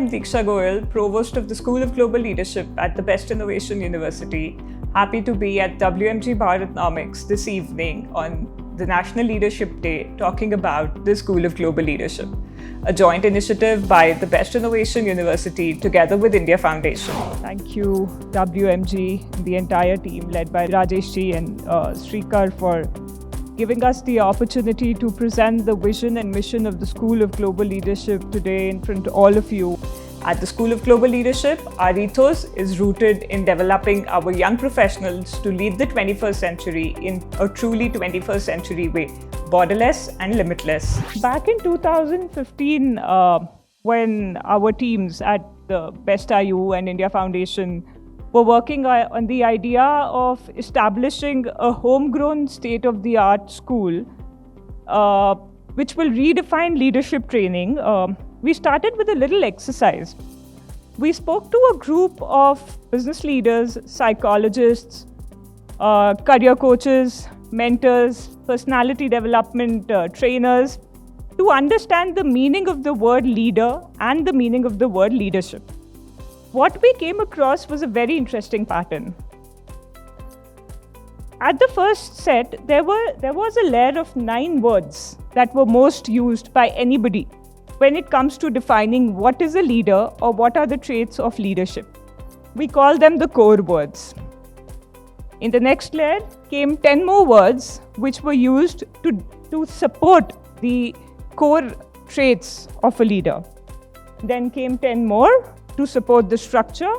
am Diksha Goyal, Provost of the School of Global Leadership at the Best Innovation University. Happy to be at WMG Bharatnomics this evening on the National Leadership Day talking about the School of Global Leadership, a joint initiative by the Best Innovation University together with India Foundation. Thank you, WMG, the entire team led by Rajesh ji and Srikar for giving us the opportunity to present the vision and mission of the School of Global Leadership today in front of all of you. At the School of Global Leadership, our ethos is rooted in developing our young professionals to lead the 21st century in a truly 21st century way, borderless and limitless. Back in 2015, when our teams at the Best IU and India Foundation were working on the idea of establishing a homegrown state-of-the-art school which will redefine leadership training, we started with a little exercise. We spoke to a group of business leaders, psychologists, career coaches, mentors, personality development trainers to understand the meaning of the word leader and the meaning of the word leadership. What we came across was a very interesting pattern. At the first set, there was a layer of 9 words that were most used by anybody when it comes to defining what is a leader or what are the traits of leadership. We call them the core words. In the next layer came 10 more words which were used to support the core traits of a leader. Then came 10 more to support the structure,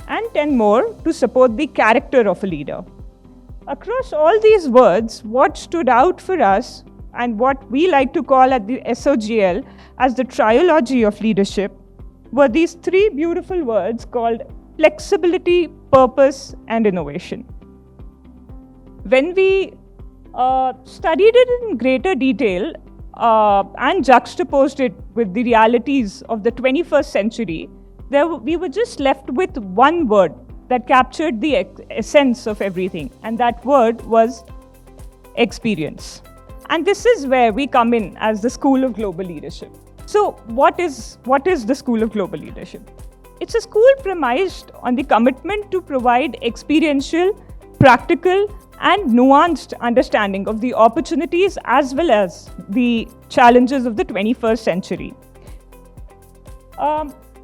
and 10 more to support the character of a leader. Across all these words, what stood out for us and what we like to call at the SOGL as the trilogy of leadership were these 3 beautiful words called flexibility, purpose, and innovation. When we studied it in greater detail and juxtaposed it with the realities of the 21st century, we were just left with one word that captured the essence of everything, and that word was experience. And this is where we come in as the School of Global Leadership. So what is the School of Global Leadership? It's a school premised on the commitment to provide experiential, practical, and nuanced understanding of the opportunities as well as the challenges of the 21st century.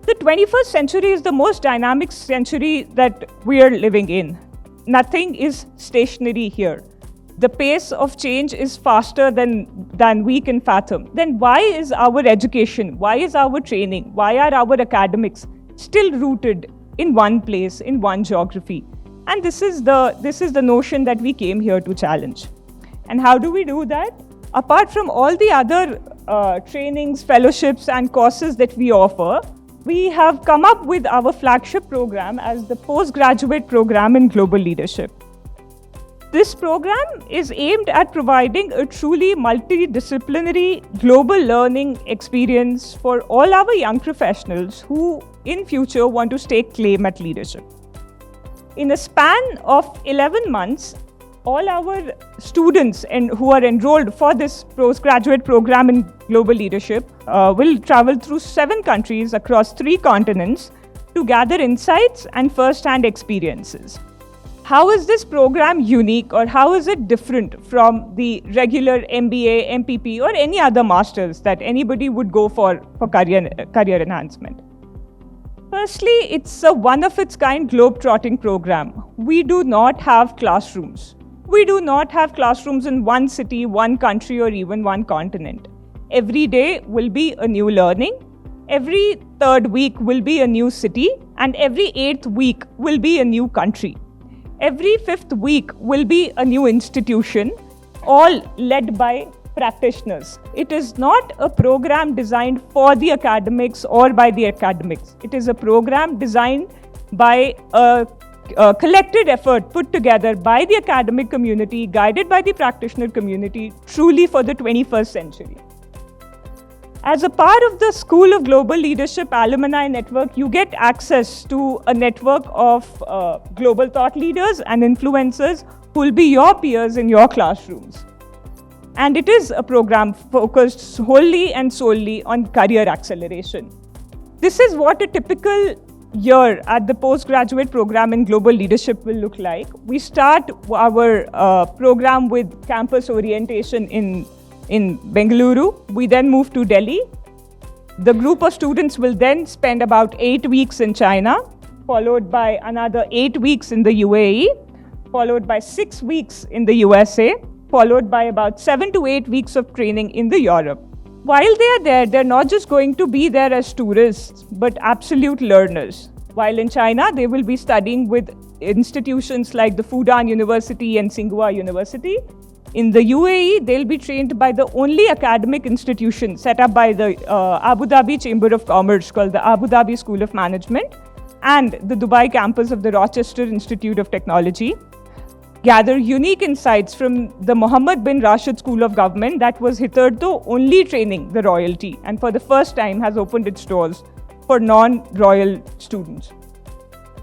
The 21st century is the most dynamic century that we are living in. Nothing is stationary here. The pace of change is faster than we can fathom. Then why is our education, why is our training, why are our academics still rooted in one place, in one geography? And this is the notion that we came here to challenge. And how do we do that? Apart from all the other trainings, fellowships, and courses that we offer, we have come up with our flagship program as the postgraduate program in global leadership. This program is aimed at providing a truly multidisciplinary global learning experience for all our young professionals who in future want to stake claim at leadership. In a span of 11 months, all our students who are enrolled for this postgraduate program in global leadership will travel through 7 countries across 3 continents to gather insights and first-hand experiences. How is this program unique, or how is it different from the regular MBA, MPP, or any other masters that anybody would go for career enhancement? Firstly, it's a one-of-its-kind globe-trotting program. We do not have classrooms. We do not have classrooms in one city, one country, or even one continent. Every day will be a new learning. Every 3rd week will be a new city, and every 8th week will be a new country. Every 5th week will be a new institution, all led by practitioners. It is not a program designed for the academics or by the academics. It is a program designed by a collected effort put together by the academic community, guided by the practitioner community, truly for the 21st century. As a part of the School of Global Leadership Alumni Network, you get access to a network of global thought leaders and influencers who will be your peers in your classrooms. And it is a program focused wholly and solely on career acceleration. This is what a typical year at the postgraduate program in global leadership will look like. We start our program with campus orientation in Bengaluru. We then move to Delhi. The group of students will then spend about 8 weeks in China, followed by another 8 weeks in the UAE, followed by 6 weeks in the USA, followed by about 7 to 8 weeks of training in the Europe. While they are there, they're not just going to be there as tourists, but absolute learners. While in China, they will be studying with institutions like the Fudan University and Tsinghua University. In the UAE, they'll be trained by the only academic institution set up by the Abu Dhabi Chamber of Commerce called the Abu Dhabi School of Management and the Dubai campus of the Rochester Institute of Technology. Gather unique insights from the Mohammed bin Rashid School of Government that was hitherto only training the royalty and for the first time has opened its doors for non-royal students.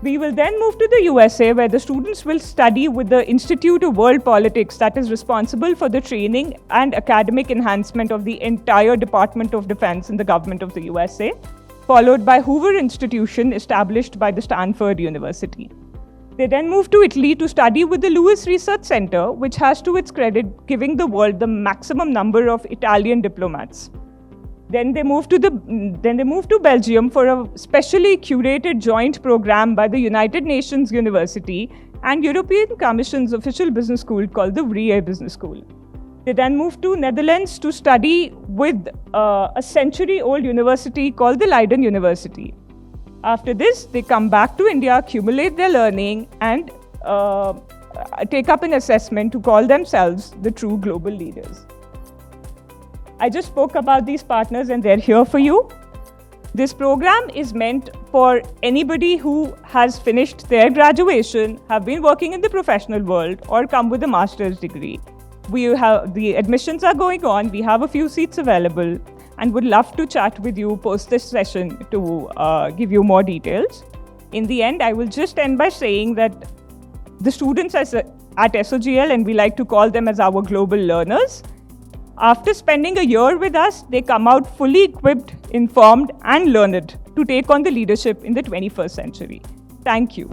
We will then move to the USA where the students will study with the Institute of World Politics that is responsible for the training and academic enhancement of the entire Department of Defense in the government of the USA, followed by Hoover Institution established by the Stanford University. They then move to Italy to study with the Lewis Research Center, which has to its credit giving the world the maximum number of Italian diplomats. Then they move to Belgium for a specially curated joint program by the United Nations University and European Commission's official business school called the Vrije Business School. They then move to Netherlands to study with a century-old university called the Leiden University. After this, they come back to India, accumulate their learning, and take up an assessment to call themselves the true global leaders. I just spoke about these partners and they're here for you. This program is meant for anybody who has finished their graduation, have been working in the professional world, or come with a master's degree. The admissions are going on, we have a few seats available, and would love to chat with you post this session to give you more details. In the end, I will just end by saying that the students at SOGL, and we like to call them as our global learners, after spending a year with us, they come out fully equipped, informed, and learned to take on the leadership in the 21st century. Thank you.